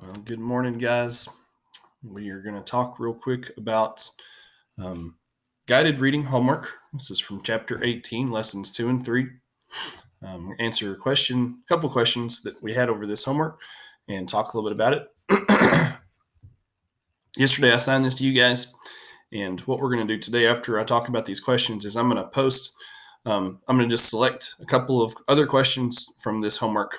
Well, good morning, guys. We are going to talk real quick about um, guided reading homework. This is from chapter 18, lessons 2 and 3. Answer a couple questions that we had over this homework and talk a little bit about it. Yesterday, I assigned this to you guys. And what we're going to do today after I talk about these questions is I'm going to post, I'm going to just select a couple of other questions from this homework.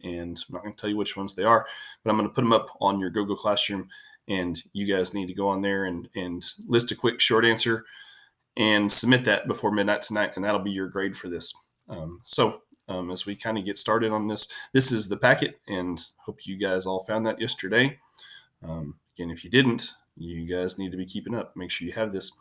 And I'm not going to tell you which ones they are, but I'm going to put them up on your Google Classroom. And you guys need to go on there and list a quick short answer and submit that before midnight tonight. And that'll be your grade for this. As we kind of get started on this is the packet, and hope you guys all found that yesterday. Again, if you didn't, you guys need to be keeping up. Make sure you have this.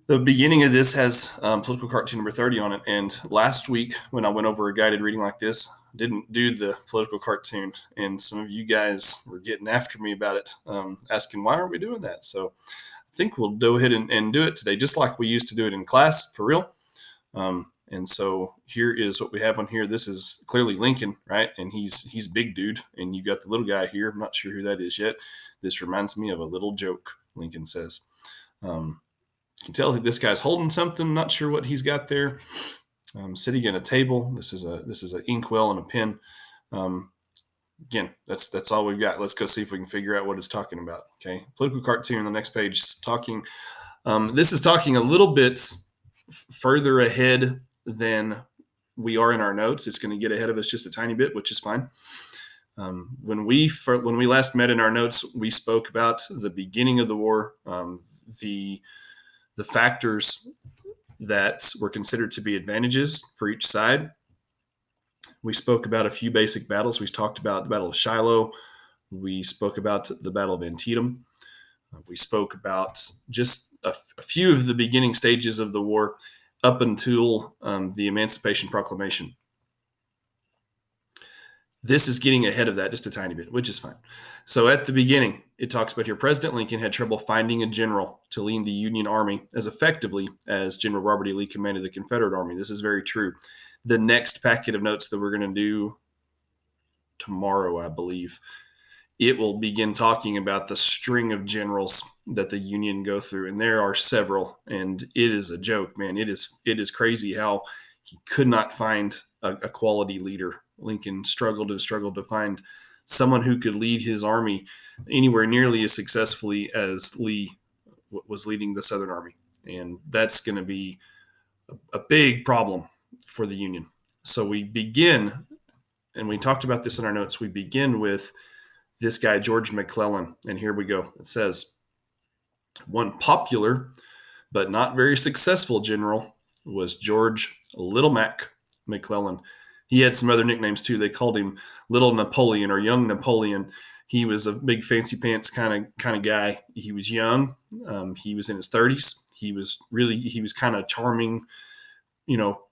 The beginning of this has political cartoon number 30 on it. And last week, when I went over a guided reading like this, I didn't do the political cartoon. And some of you guys were getting after me about it, asking, why aren't we doing that? So I think we'll go ahead and do it today, just like we used to do it in class, for real. And so here is what we have on here. This is clearly Lincoln, right? And he's big dude. And you got the little guy here. I'm not sure who that is yet. This reminds me of a little joke, Lincoln says. You can tell this guy's holding something. Not sure what he's got there. Sitting at a table. This is an inkwell and a pen. Again, that's all we've got. Let's go see if we can figure out what it's talking about. Okay, political cartoon on the next page is talking. This is talking a little bit further ahead than we are in our notes. It's going to get ahead of us just a tiny bit, which is fine. When we last met in our notes, we spoke about the beginning of the war, the factors that were considered to be advantages for each side. We spoke about a few basic battles. We talked about the Battle of Shiloh. We spoke about the Battle of Antietam. We spoke about just a few of the beginning stages of the war up until the Emancipation Proclamation. This is getting ahead of that just a tiny bit, which is fine. So at the beginning, it talks about here, President Lincoln had trouble finding a general to lead the Union Army as effectively as General Robert E. Lee commanded the Confederate Army. This is very true. The next packet of notes that we're going to do tomorrow, I believe, it will begin talking about the string of generals that the Union go through. And there are several, and it is a joke, man. It is crazy how he could not find a quality leader. Lincoln struggled to find someone who could lead his army anywhere nearly as successfully as Lee was leading the Southern Army. And that's going to be a big problem for the Union. So we begin, and we talked about this in our notes, we begin with this guy, George McClellan. And here we go. It says, one popular but not very successful general was George Little Mac McClellan. He had some other nicknames too. They called him Little Napoleon or Young Napoleon. He was a big fancy pants kind of guy. He was young. He was in his 30s. He was kind of charming,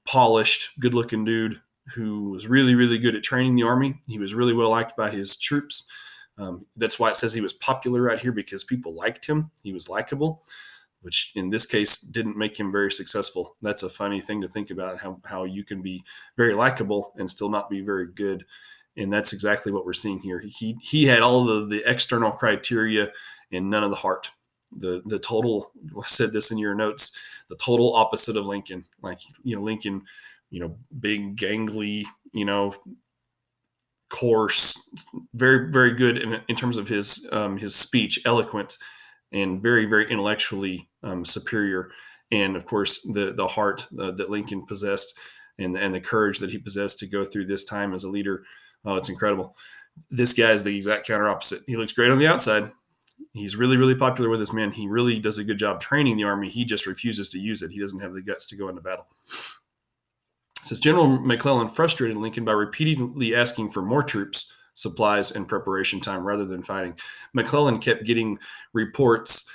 polished, good looking dude who was really, really good at training the army. He was really well liked by his troops. That's why it says he was popular right here, because people liked him. He was likable, which in this case didn't make him very successful. That's a funny thing to think about, how you can be very likable and still not be very good. And that's exactly what we're seeing here. He had all of the external criteria and none of the heart. The total, I said this in your notes, the total opposite of Lincoln. Lincoln, big, gangly, coarse, very, very good in terms of his speech, eloquent, and very, very intellectually superior. And of course, the heart that Lincoln possessed and the courage that he possessed to go through this time as a leader. Oh, it's incredible. This guy is the exact counter opposite. He looks great on the outside. He's really, really popular with his men. He really does a good job training the army. He just refuses to use it. He doesn't have the guts to go into battle. It says General McClellan frustrated Lincoln by repeatedly asking for more troops, supplies, and preparation time rather than fighting. McClellan kept getting reports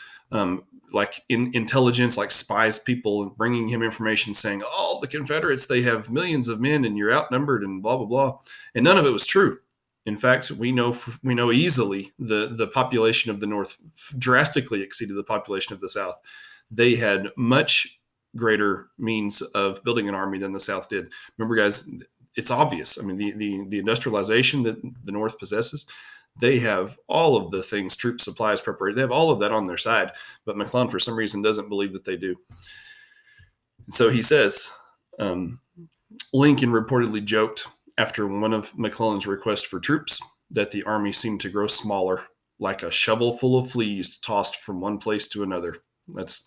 like intelligence, like spies, people bringing him information saying, oh, the Confederates, they have millions of men and you're outnumbered and blah, blah, blah. And none of it was true. In fact, we know easily the population of the North drastically exceeded the population of the South. They had much greater means of building an army than the South did. Remember, guys, it's obvious. I mean, the industrialization that the North possesses, They have all of the things, troop supplies, preparation. They have all of that on their side. But McClellan, for some reason, doesn't believe that they do. And so he says, Lincoln reportedly joked after one of McClellan's requests for troops that the army seemed to grow smaller, like a shovel full of fleas tossed from one place to another. That's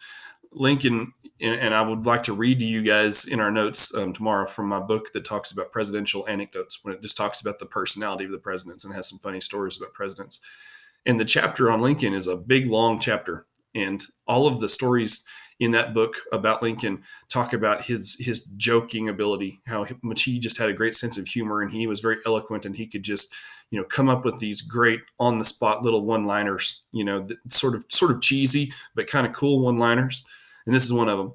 Lincoln, and I would like to read to you guys in our notes tomorrow from my book that talks about presidential anecdotes, when it just talks about the personality of the presidents and has some funny stories about presidents. And the chapter on Lincoln is a big, long chapter, and all of the stories in that book about Lincoln talk about his joking ability, how much he just had a great sense of humor, and he was very eloquent, and he could just come up with these great on the spot little one-liners, sort of cheesy but kind of cool one-liners. And this is one of them.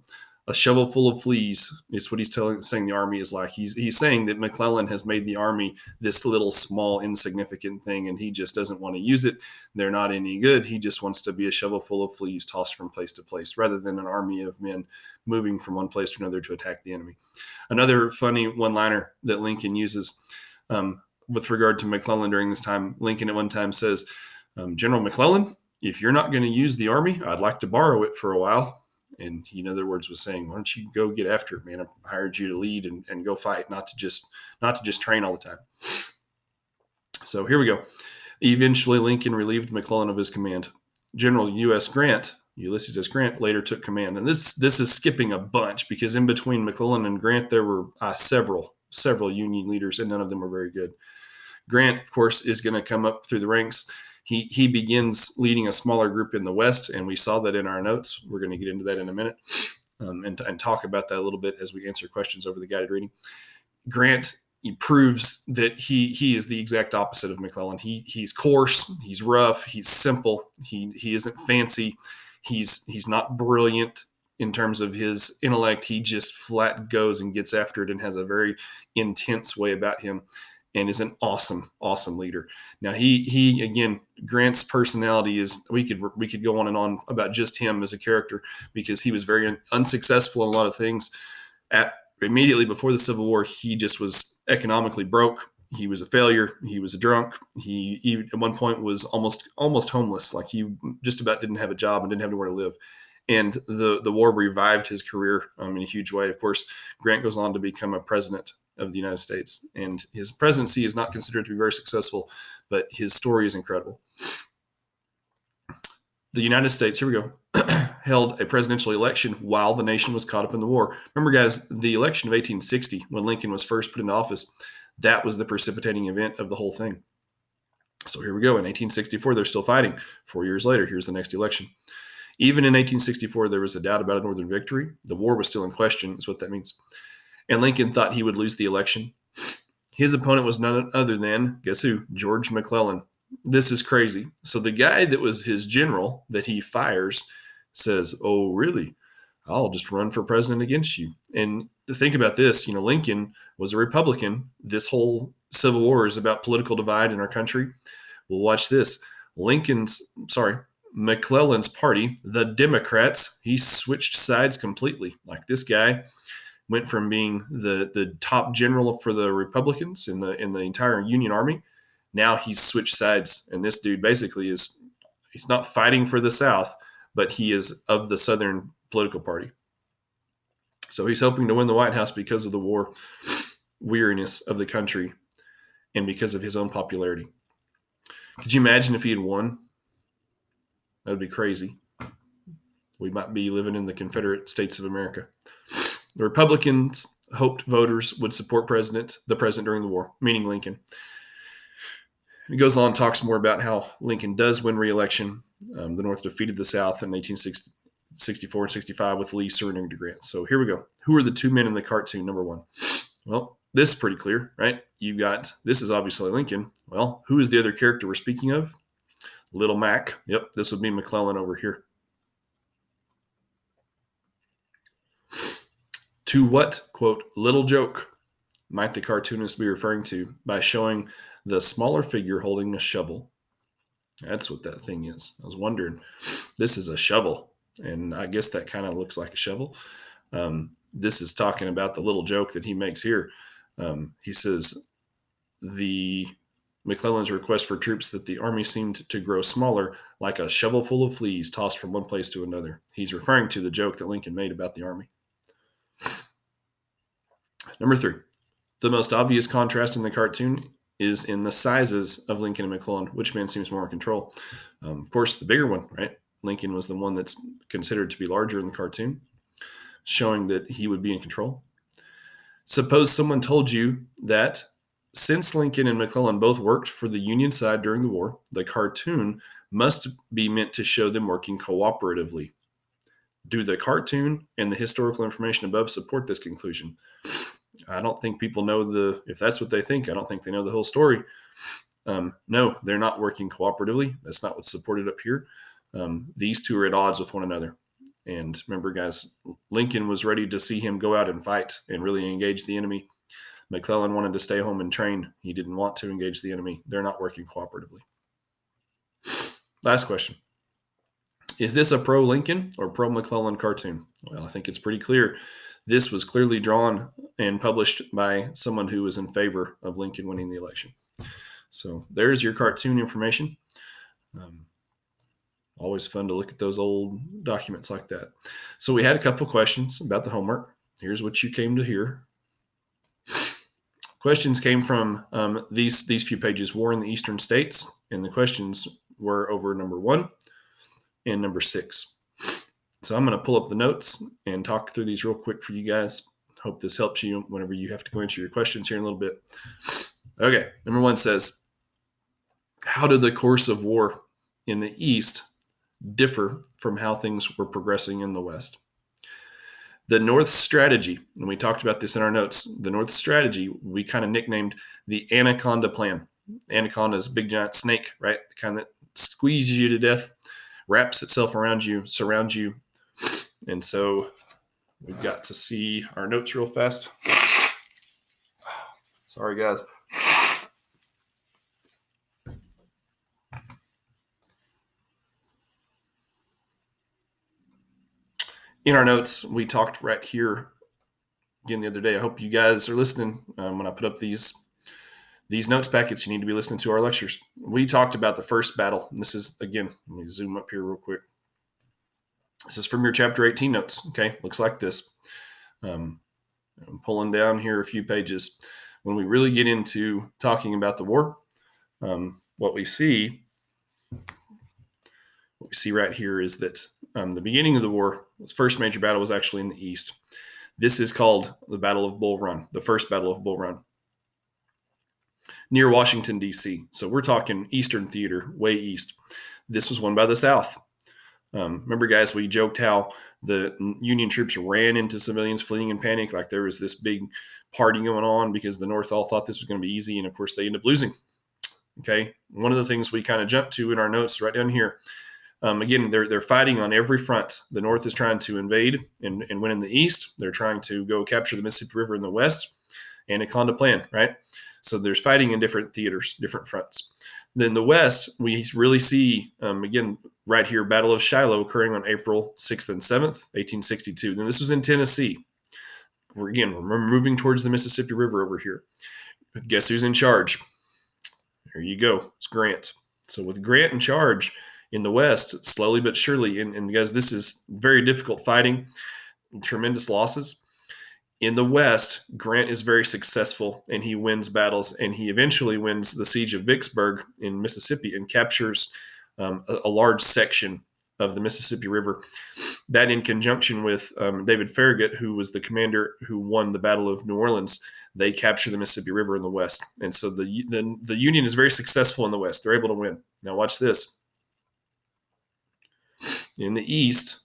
A shovel full of fleas. It's what he's saying the army is like. He's saying that McClellan has made the army this little small insignificant thing, and he just doesn't want to use it. They're not any good. He just wants to be a shovel full of fleas tossed from place to place, rather than an army of men moving from one place to another to attack the enemy. Another funny one-liner that Lincoln uses with regard to McClellan during this time, Lincoln at one time says, General McClellan, if you're not going to use the army, I'd like to borrow it for a while. And he, in other words, was saying, why don't you go get after it, man? I hired you to lead and go fight, not to just train all the time. So here we go. Eventually, Lincoln relieved McClellan of his command. General Ulysses S. Grant, later took command. And this is skipping a bunch, because in between McClellan and Grant, there were several Union leaders, and none of them were very good. Grant, of course, is going to come up through the ranks. He begins leading a smaller group in the West, and we saw that in our notes. We're going to get into that in a minute and talk about that a little bit as we answer questions over the guided reading. Grant, he proves that he is the exact opposite of McClellan. He's coarse, he's rough, he's simple, he isn't fancy, he's not brilliant in terms of his intellect. He just flat goes and gets after it and has a very intense way about him, and is an awesome leader. Now he again, Grant's personality is, we could go on and on about just him as a character, because he was very unsuccessful in a lot of things. Immediately before the Civil War, he just was economically broke. He was a failure. He was a drunk. He at one point was almost homeless. Like, he just about didn't have a job and didn't have anywhere to live. And the war revived his career in a huge way. Of course, Grant goes on to become a president of the United States, and his presidency is not considered to be very successful, but his story is incredible. The United States, here we go, held a presidential election while the nation was caught up in the war. Remember, guys, the election of 1860, when Lincoln was first put into office, that was the precipitating event of the whole thing. So here we go. In 1864, they're still fighting. 4 years later, here's the next election. Even in 1864, there was a doubt about a Northern victory. The war was still in question, is what that means. And Lincoln thought he would lose the election. His opponent was none other than, guess who? George McClellan. This is crazy. So the guy that was his general that he fires says, oh, really? I'll just run for president against you. And think about this. Lincoln was a Republican. This whole Civil War is about political divide in our country. Well, watch this. McClellan's party, the Democrats, he switched sides completely. Like, this guy went from being the top general for the Republicans in the entire Union Army. Now he's switched sides, and this dude basically he's not fighting for the South, but he is of the Southern political party. So he's hoping to win the White House because of the war weariness of the country and because of his own popularity. Could you imagine if he had won? That would be crazy. We might be living in the Confederate States of America. The Republicans hoped voters would support the president during the war, meaning Lincoln. He goes on and talks more about how Lincoln does win re-election. The North defeated the South in 1864 and 65 with Lee surrendering to Grant. So here we go. Who are the two men in the cartoon? Number one. Well, this is pretty clear, right? This is obviously Lincoln. Well, who is the other character we're speaking of? Little Mac. Yep, this would be McClellan over here. To what, quote, little joke might the cartoonist be referring to by showing the smaller figure holding a shovel? That's what that thing is. I was wondering. This is a shovel, and I guess that kind of looks like a shovel. This is talking about the little joke that he makes here. He says, the McClellan's request for troops that the army seemed to grow smaller, like a shovelful of fleas tossed from one place to another. He's referring to the joke that Lincoln made about the army. Number 3, the most obvious contrast in the cartoon is in the sizes of Lincoln and McClellan. Which man seems more in control? Of course, the bigger one, right? Lincoln was the one that's considered to be larger in the cartoon, showing that he would be in control. Suppose someone told you that since Lincoln and McClellan both worked for the Union side during the war, the cartoon must be meant to show them working cooperatively. Do the cartoon and the historical information above support this conclusion? I don't think people know if that's what they think, I don't think they know the whole story. No, they're not working cooperatively. That's not what's supported up here. These two are at odds with one another. And remember, guys, Lincoln was ready to see him go out and fight and really engage the enemy. McClellan wanted to stay home and train. He didn't want to engage the enemy. They're not working cooperatively. Last question. Is this a pro-Lincoln or pro-McClellan cartoon? Well, I think it's pretty clear. This was clearly drawn and published by someone who was in favor of Lincoln winning the election. So there's your cartoon information. Always fun to look at those old documents like that. So we had a couple questions about the homework. Here's what you came to hear. Questions came from these few pages, War in the Eastern States, and the questions were over number 1 and number 6. So I'm going to pull up the notes and talk through these real quick for you guys. Hope this helps you whenever you have to go into your questions here in a little bit. Okay, number 1 says, how did the course of war in the East differ from how things were progressing in the West? The North's strategy, and we talked about this in our notes, the North's strategy we kind of nicknamed the Anaconda Plan. Anaconda is a big giant snake, right? The kind that squeezes you to death, wraps itself around you, surrounds you. And so we've got to see our notes real fast. Sorry, guys. In our notes, we talked right here again the other day. I hope you guys are listening when I put up these notes packets. You need to be listening to our lectures. We talked about the first battle. And this is, again, let me zoom up here real quick. This is from your chapter 18 notes. Okay, looks like this. I'm pulling down here a few pages. When we really get into talking about the war, what we see right here is that the beginning of the war, the first major battle was actually in the East. This is called the Battle of Bull Run, the first Battle of Bull Run, near Washington, D.C. So we're talking Eastern Theater, way east. This was won by the South. Remember, guys, we joked how the Union troops ran into civilians fleeing in panic, like there was this big party going on because the North all thought this was going to be easy, and of course they ended up losing. Okay, one of the things we kind of jumped to in our notes right down here. Again, they're fighting on every front. The North is trying to invade and win in the East. They're trying to go capture the Mississippi River in the West. Anaconda Plan, right? So there's fighting in different theaters, different fronts. Then the West, we really see, again, right here, Battle of Shiloh occurring on April 6th and 7th, 1862. Then this was in Tennessee. We're moving towards the Mississippi River over here. Guess who's in charge? There you go. It's Grant. So with Grant in charge in the West, slowly but surely, and guys, this is very difficult fighting, tremendous losses. In the West, Grant is very successful, and he wins battles, and he eventually wins the siege of Vicksburg in Mississippi and captures a large section of the Mississippi River. That, in conjunction with David Farragut, who was the commander who won the Battle of New Orleans, they capture the Mississippi River in the West. And so the Union is very successful in the West. They're able to win. Now watch this. In the East,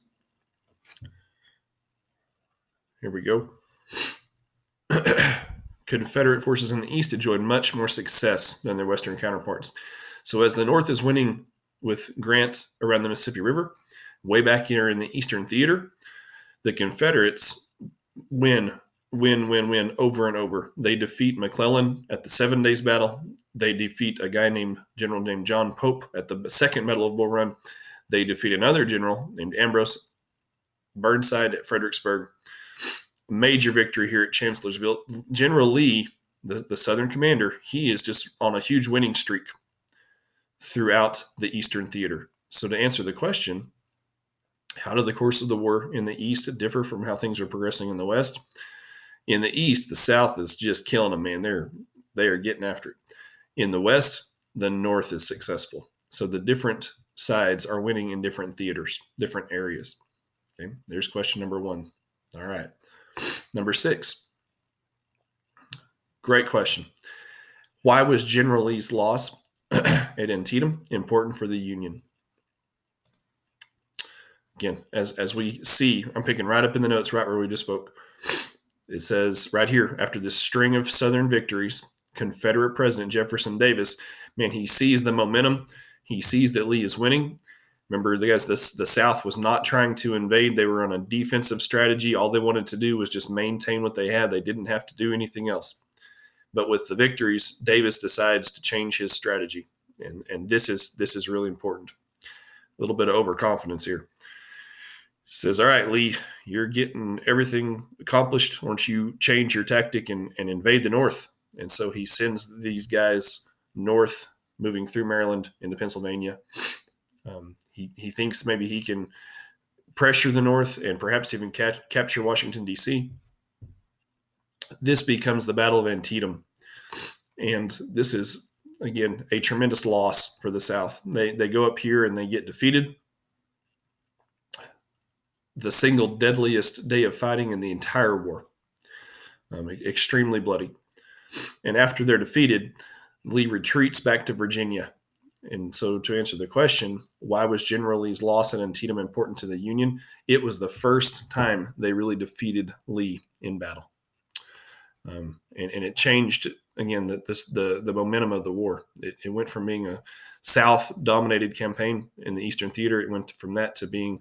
here we go. Confederate forces in the East enjoyed much more success than their Western counterparts. So as the North is winning with Grant around the Mississippi River, way back here in the Eastern Theater, the Confederates win over and over. They defeat McClellan at the 7 Days Battle. They defeat a general named John Pope at the Second Battle of Bull Run. They defeat another general named Ambrose Burnside at Fredericksburg. Major victory here at Chancellorsville. General Lee, the Southern commander, he is just on a huge winning streak throughout the Eastern theater. So to answer the question, how did the course of the war in the East differ from how things are progressing in the West? In the East, the South is just killing them, man. They are getting after it. In the West, the North is successful. So the different sides are winning in different theaters, different areas. Okay, there's question number 1. All right. Number 6. Great question. Why was General Lee's loss at Antietam important for the Union? Again, as we see, I'm picking right up in the notes right where we just spoke. It says right here, after this string of Southern victories, Confederate President Jefferson Davis, man, he sees the momentum. He sees that Lee is winning. Remember, the South was not trying to invade. They were on a defensive strategy. All they wanted to do was just maintain what they had. They didn't have to do anything else. But with the victories, Davis decides to change his strategy. And this is really important. A little bit of overconfidence here. Says, all right, Lee, you're getting everything accomplished. Why don't you change your tactic and invade the North? And so he sends these guys north, moving through Maryland into Pennsylvania. He thinks maybe he can pressure the North and perhaps even capture Washington, D.C. This becomes the Battle of Antietam. And this is, again, a tremendous loss for the South. They go up here and they get defeated. The single deadliest day of fighting in the entire war. Extremely bloody. And after they're defeated, Lee retreats back to Virginia. And so to answer the question, why was General Lee's loss at Antietam important to the Union? It was the first time they really defeated Lee in battle. And it changed, again, the momentum of the war. It went from being a South-dominated campaign in the Eastern Theater. It went from that to being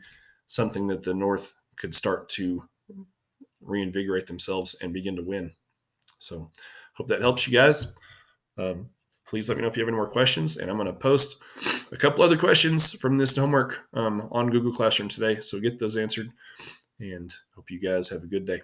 something that the North could start to reinvigorate themselves and begin to win. So hope that helps you guys. Please let me know if you have any more questions, and I'm going to post a couple other questions from this homework on Google Classroom today. So get those answered, and hope you guys have a good day.